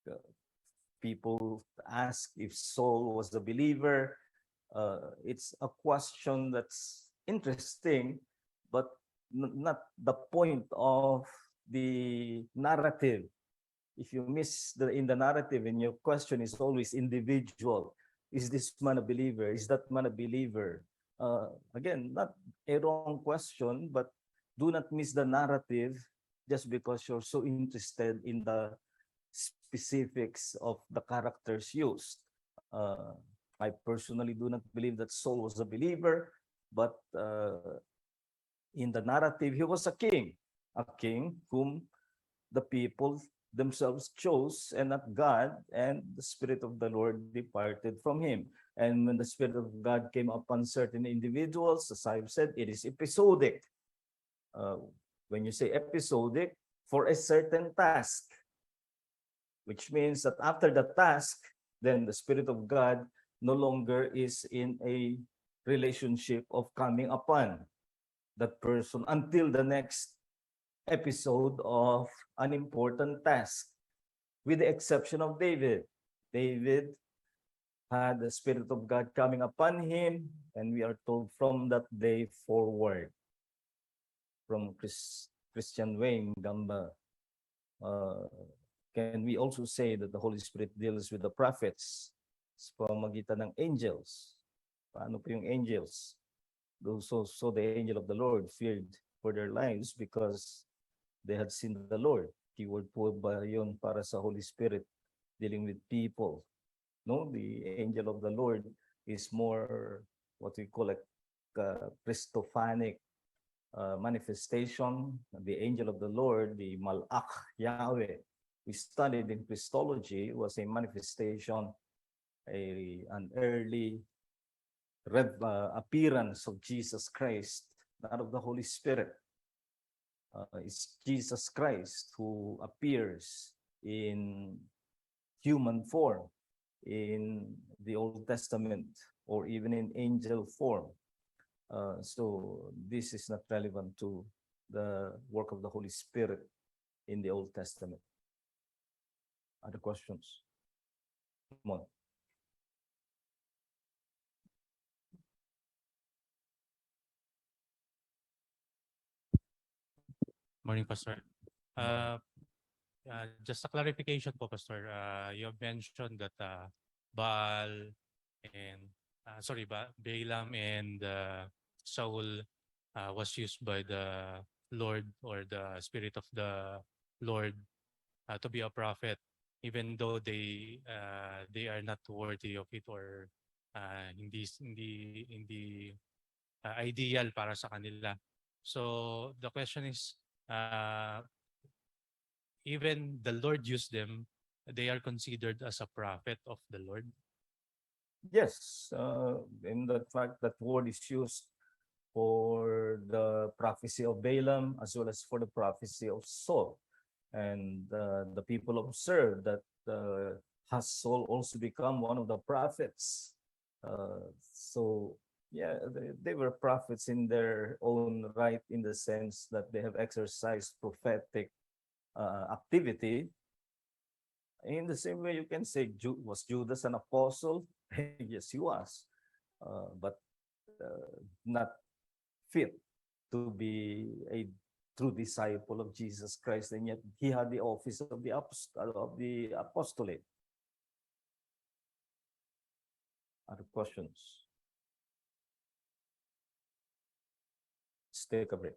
uh, people ask if Saul was a believer. It's a question that's interesting, but not the point of the narrative. If you miss in the narrative, and your question is always individual, is this man a believer? Is that man a believer? Again, not a wrong question, but do not miss the narrative just because you're so interested in the specifics of the characters used. I personally do not believe that Saul was a believer, but in the narrative, he was a king whom the people themselves chose and not God, and the Spirit of the Lord departed from him. And when the Spirit of God came upon certain individuals, as I've said, it is episodic. Uh, when you say episodic, for a certain task, which means that after the task, then the Spirit of God no longer is in a relationship of coming upon that person until the next episode of an important task, with the exception of David. David had the Spirit of God coming upon him, and we are told from that day forward, from Christian Wayne Gamba, uh, can we also say that the Holy Spirit deals with the prophets sa pamamagitan ng angels? Paano po yung angels? So the angel of the Lord feared for their lives because they had seen the Lord. Keyword po ba yun para sa Holy Spirit dealing with people? No, the angel of the Lord is more what we call a Christophanic manifestation. The angel of the Lord, the Malach Yahweh, we studied in Christology, was a manifestation, an early appearance of Jesus Christ, not of the Holy Spirit. It's Jesus Christ who appears in human form in the Old Testament, or even in angel form. So this is not relevant to the work of the Holy Spirit in the Old Testament. Other questions? Come on. Morning, Pastor. Just a clarification po, Pastor. You have mentioned that Baal and Balaam and Saul was used by the Lord, or the Spirit of the Lord, to be a prophet, even though they are not worthy of it, or hindi ideal para sa kanila. So the question is, uh, even the Lord used them, they are considered as a prophet of the Lord. Yes, in the fact that word is used for the prophecy of Balaam as well as for the prophecy of Saul. And the people observed that has Saul also become one of the prophets. So yeah, they were prophets in their own right, in the sense that they have exercised prophetic activity. In the same way, you can say, was Judas an apostle? Yes, he was, but not fit to be a true disciple of Jesus Christ, and yet he had the office of the apostolate. Other questions? Let's take a break.